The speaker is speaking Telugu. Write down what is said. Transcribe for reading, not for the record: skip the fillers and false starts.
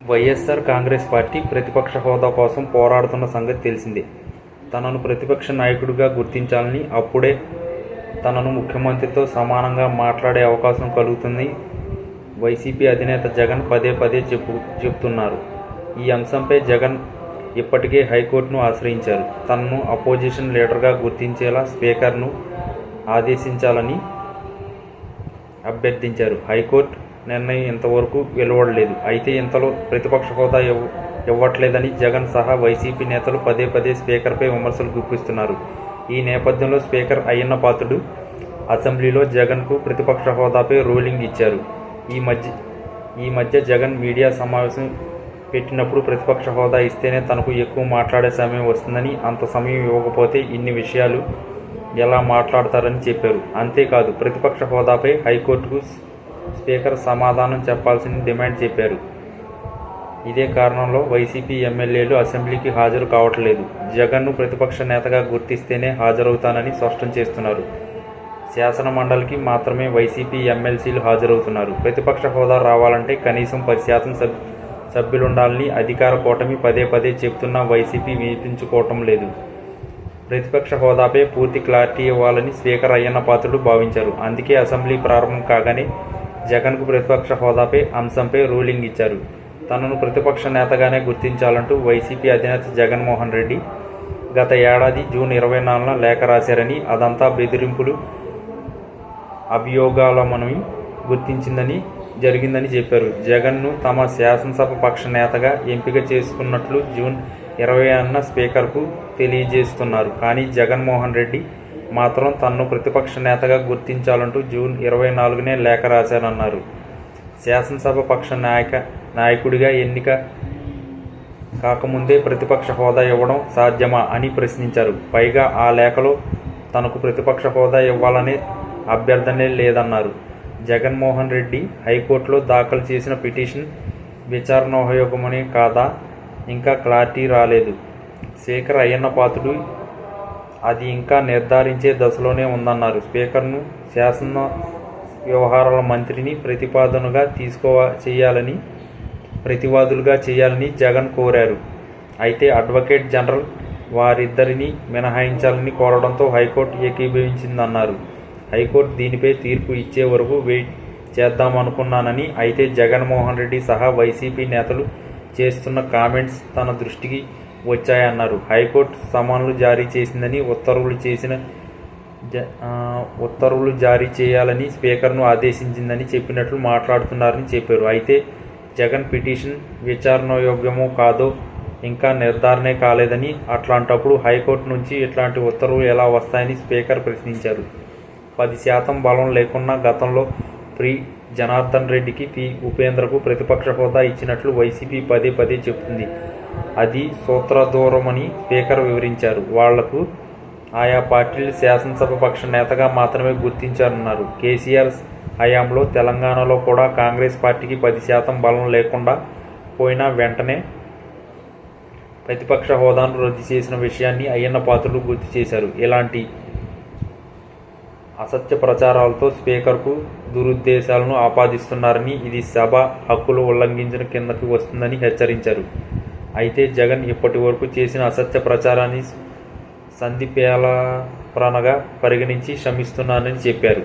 వైఎస్ఆర్ కాంగ్రెస్ పార్టీ ప్రతిపక్ష హోదా కోసం పోరాడుతున్న సంగతి తెలిసిందే. తనను ప్రతిపక్ష నాయకుడిగా గుర్తించాలని, అప్పుడే తనను ముఖ్యమంత్రితో సమానంగా మాట్లాడే అవకాశం కలుగుతుందని వైసీపీ అధినేత జగన్ పదే పదే చెబుతున్నారు. ఈ అంశంపై జగన్ ఇప్పటికే హైకోర్టును ఆశ్రయించారు. తనను అపోజిషన్ లీడర్గా గుర్తించేలా స్పీకర్ను ఆదేశించాలని అభ్యర్థించారు. హైకోర్టు నిర్ణయం ఇంతవరకు వెలువడలేదు. అయితే ఇంతలో ప్రతిపక్ష హోదా ఇవ్వట్లేదని జగన్ సహా వైసీపీ నేతలు పదే పదే స్పీకర్పై విమర్శలు గుప్పిస్తున్నారు. ఈ నేపథ్యంలో స్పీకర్ అయ్యన్న పాత్రుడు అసెంబ్లీలో జగన్కు ప్రతిపక్ష హోదాపై రూలింగ్ ఇచ్చారు. ఈ మధ్య జగన్ మీడియా సమావేశం పెట్టినప్పుడు ప్రతిపక్ష హోదా ఇస్తేనే తనకు ఎక్కువ మాట్లాడే సమయం వస్తుందని, అంత సమయం ఇవ్వకపోతే ఇన్ని విషయాలు ఎలా మాట్లాడతారని చెప్పారు. అంతేకాదు, ప్రతిపక్ష హోదాపై హైకోర్టుకు స్పీకర్ సమాధానం చెప్పాల్సిన డిమాండ్ చెప్పారు. ఇదే కారణంలో వైసీపీ ఎమ్మెల్యేలు అసెంబ్లీకి హాజరు కావట్లేదు. జగన్ను ప్రతిపక్ష నేతగా గుర్తిస్తేనే హాజరవుతానని స్పష్టం చేస్తున్నారు. శాసన మండలికి మాత్రమే వైసీపీ ఎమ్మెల్సీలు హాజరవుతున్నారు. ప్రతిపక్ష హోదా రావాలంటే కనీసం 10% సభ్యులుండాలని అధికార కూటమి పదే పదే చెబుతున్నా వైసీపీ వినిపించుకోవటం లేదు. ప్రతిపక్ష హోదాపై పూర్తి క్లారిటీ ఇవ్వాలని స్పీకర్ అయ్యన్న పాత్రుడు భావించారు. అందుకే అసెంబ్లీ ప్రారంభం కాగానే జగన్కు ప్రతిపక్ష హోదాపై అంశంపై రూలింగ్ ఇచ్చారు. తనను ప్రతిపక్ష నేతగానే గుర్తించాలంటూ వైసీపీ అధినేత జగన్మోహన్ రెడ్డి గత ఏడాది జూన్ 24న లేఖ రాశారని, అదంతా బెదిరింపులు, అభియోగాలమని గుర్తించిందని జరిగిందని చెప్పారు. జగన్ను తమ శాసనసభ పక్ష నేతగా ఎంపిక చేసుకున్నట్లు జూన్ 20న స్పీకర్కు తెలియజేస్తున్నారు. కానీ జగన్మోహన్ రెడ్డి మాత్రం తనను ప్రతిపక్ష నేతగా గుర్తించాలంటూ జూన్ 24నే లేఖ రాశారన్నారు. శాసనసభ పక్ష నాయకుడిగా ఎన్నిక కాకముందే ప్రతిపక్ష హోదా ఇవ్వడం సాధ్యమా అని ప్రశ్నించారు. పైగా ఆ లేఖలో తనకు ప్రతిపక్ష హోదా ఇవ్వాలనే అభ్యర్థనే లేదన్నారు. జగన్మోహన్ రెడ్డి హైకోర్టులో దాఖలు చేసిన పిటిషన్ విచారణోపయోగమనే కాదా ఇంకా క్లారిటీ రాలేదు. స్పీకర్ అయ్యన్న పాత్రుడు అది ఇంకా నిర్ధారించే దశలోనే ఉందన్నారు. స్పీకర్ను శాసన వ్యవహారాల మంత్రిని ప్రతివాదులుగా చేయాలని జగన్ కోరారు. అయితే అడ్వకేట్ జనరల్ వారిద్దరిని మినహాయించాలని కోరడంతో హైకోర్టు ఏకీభవించిందన్నారు. హైకోర్టు దీనిపై తీర్పు ఇచ్చే వరకు వెయిట్ చేద్దామనుకున్నానని, అయితే జగన్మోహన్ రెడ్డి సహా వైసీపీ నేతలు చేస్తున్న కామెంట్స్ తన దృష్టికి వచ్చాయన్నారు. హైకోర్టు సమన్లు జారీ చేసిందని, ఉత్తర్వులు జారీ చేయాలని స్పీకర్ను ఆదేశించిందని చెప్పినట్లు మాట్లాడుతున్నారని చెప్పారు. అయితే జగన్ పిటిషన్ విచారణయోగ్యమో కాదో ఇంకా నిర్ధారణే కాలేదని, అట్లాంటప్పుడు హైకోర్టు నుంచి ఇట్లాంటి ఉత్తర్వులు ఎలా వస్తాయని స్పీకర్ ప్రశ్నించారు. 10% బలం లేకున్నా గతంలో జనార్దన్ రెడ్డికి, ఉపేంద్రకు ప్రతిపక్ష హోదా ఇచ్చినట్లు వైసీపీ పదే పదే చెబుతుంది. అది సూత్రధూరమని స్పీకర్ వివరించారు. వాళ్లకు ఆయా పార్టీలు శాసనసభ పక్ష నేతగా మాత్రమే గుర్తించారన్నారు. కేసీఆర్ హయాంలో తెలంగాణలో కూడా కాంగ్రెస్ పార్టీకి 10% బలం లేకుండా పోయినా వెంటనే ప్రతిపక్ష హోదాను రద్దు చేసిన విషయాన్ని అయ్యన్న పాత్రుడు గుర్తు చేశారు. ఇలాంటి అసత్య ప్రచారాలతో స్పీకర్కు దురుద్దేశాలను ఆపాదిస్తున్నారని, ఇది సభ హక్కులు ఉల్లంఘించిన కిందకి వస్తుందని హెచ్చరించారు. అయితే జగన్ ఇప్పటి వరకు చేసిన అసత్య ప్రచారాన్ని సంధిపేలనగా పరిగణించి క్షమిస్తున్నానని చెప్పారు.